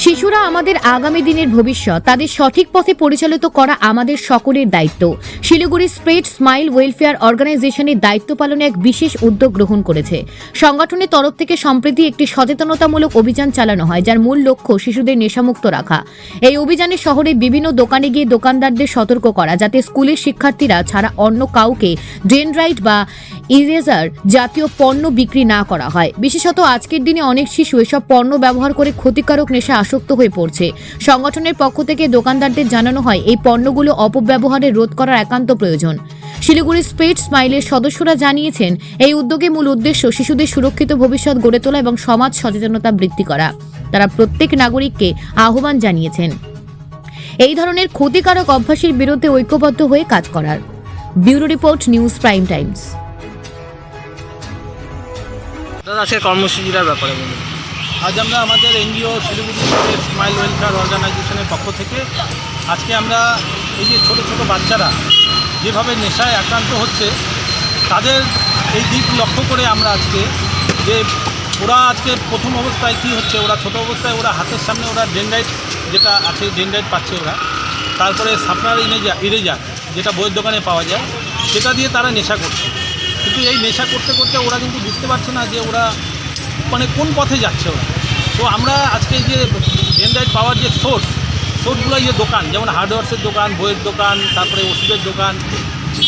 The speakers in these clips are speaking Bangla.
শিশুরা আমাদের আগামী দিনের ভবিষ্যৎ, তাদের সঠিক পথে পরিচালিত করা আমাদের সকলের দায়িত্ব। শিলিগুড়ি স্প্রেড স্মাইল ওয়েলফেয়ার অর্গানাইজেশনের দায়িত্ব পালনে এক বিশেষ উদ্যোগ গ্রহণ করেছে। সংগঠনের তরফ থেকে সম্প্রতি একটি সচেতনতামূলক অভিযান চালানো হয়, যার মূল লক্ষ্য শিশুদের নেশামুক্ত রাখা। এই অভিযানে শহরে বিভিন্ন দোকানে গিয়ে দোকানদারদের সতর্ক করা, যাতে স্কুলের শিক্ষার্থীরা ছাড়া অন্য কাউকে ডেনড্রাইট বা ইরেজার জাতীয় পণ্য বিক্রি না করা হয়। বিশেষত আজকের দিনে অনেক শিশু এসব পণ্য ব্যবহার করে ক্ষতিকারক নেশা আসক্ত হয়ে পড়ছে। সংগঠনের পক্ষ থেকে দোকানদারদের জানানো হয়, এই পণ্যগুলো অপব্যবহারে রোধ করার একান্ত প্রয়োজন। শিলিগুড়ি স্প্রেড স্মাইলের সদস্যরা জানিয়েছেন, এই উদ্যোগে মূল উদ্দেশ্য শিশুদের সুরক্ষিত ভবিষ্যৎ গড়ে তোলা এবং সমাজ সচেতনতা বৃদ্ধি করা। তারা প্রত্যেক নাগরিককে আহ্বান জানিয়েছেন এই ধরনের ক্ষতিকারক অভ্যাসের বিরুদ্ধে ঐক্যবদ্ধ হয়ে কাজ করার। Bureau report, news prime Times. আজকের কর্মসূচিটার ব্যাপারে বলুন। আজ আমরা আমাদের এনজিও শিলিগুড়ি স্মাইল ওয়েলফেয়ার অর্গানাইজেশনের পক্ষ থেকে আজকে আমরা এই যে ছোটো ছোটো বাচ্চারা যেভাবে নেশায় আক্রান্ত হচ্ছে, তাদের এই দিক লক্ষ্য করে আমরা আজকে যে ওরা আজকে প্রথম অবস্থায় কী হচ্ছে, ওরা ছোটো অবস্থায় ওরা হাতের সামনে ওরা ডেনড্রাইট যেটা আছে ডেনড্রাইট পাচ্ছে ওরা, তারপরে সাপনার ইরেজার যেটা বইয়ের দোকানে পাওয়া যায় সেটা দিয়ে তারা নেশা করছে। কিন্তু এই নেশা করতে করতে ওরা কিন্তু বুঝতে পারছে না যে ওরা মানে কোন পথে যাচ্ছে ওরা। তো আমরা আজকে এই যে ডেনড্রাইট পাওয়ার যে সোর্সগুলো, যে দোকান যেমন হার্ডওয়্যার্সের দোকান, বইয়ের দোকান, তারপরে ওষুধের দোকান,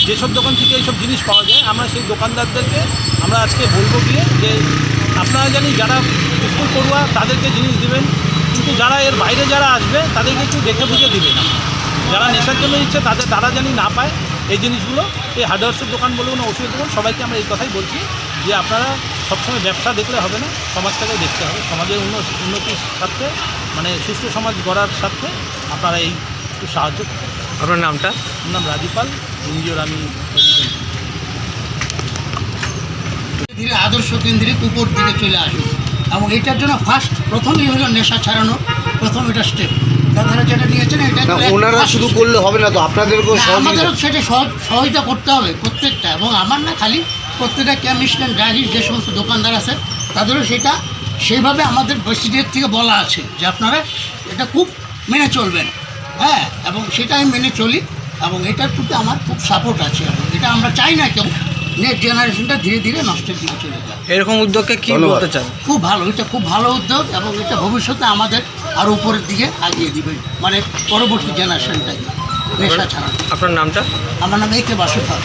যেসব দোকান থেকে এইসব জিনিস পাওয়া যায়, আমরা সেই দোকানদারদেরকে আমরা আজকে বলবো গিয়ে যে আপনারা জানি যারা স্কুল পড়ুয়া তাদেরকে জিনিস দেবেন, কিন্তু যারা এর বাইরে যারা আসবে তাদেরকে একটু দেখে বুঝে দেবেন। যারা নেশার জন্য ইচ্ছে তারা জানি না পায় এই জিনিসগুলো। এই হার্ডওয়্যার্সের দোকান বলুন, ওষুধের দোকান, সবাইকে আমরা এই কথাই বলছি যে আপনারা সবসময় ব্যবসা দেখলে হবে না, সমাজটাকেও দেখতে হবে। সমাজের উন্নতির স্বার্থে, মানে সুস্থ সমাজ গড়ার স্বার্থে আপনারা এই একটু সাহায্য করুন। আপনার নামটা? আমার নাম রাজীপাল, এনজিওর আমি প্রেসিডেন্ট। ধীরে আদর্শ কেন্দ্রিক উপর দিকে চলে আসবে, এবং এটার জন্য প্রথমেই হলো নেশা ছাড়ানো, প্রথম এটা স্টেপ। তারা যেটা নিয়েছেন এটা ওনারা শুধু করলে হবে না, তো আপনাদেরকেও আমাদেরও সেটা সহযোগিতা করতে হবে প্রত্যেকটা, এবং আমার না খালি প্রত্যেকটা কেমিস্ট অ্যান্ড ডায়েরি যে সমস্ত দোকানদার আছে তাদেরও সেটা সেইভাবে আমাদের প্রেসিডেন্ট থেকে বলা আছে যে আপনারা এটা খুব মেনে চলবেন। হ্যাঁ, এবং সেটা আমি মেনে চলি, এবং এটার প্রতি আমার খুব সাপোর্ট আছে, এবং এটা আমরা চাই না কেউ নেক্সট জেনারেশনটা ধীরে ধীরে নষ্টের দিকে চলে যায়। এরকম উদ্যোগকে কী বলতে চান? খুব ভালো, এটা খুব ভালো উদ্যোগ, এবং এটা ভবিষ্যতে আমাদের আরও উপরের দিকে আগিয়ে দিবে, মানে পরবর্তী জেনারেশনটাকে নেশা ছাড়া। আপনার নামটা? আমার নাম একে বাসুফা।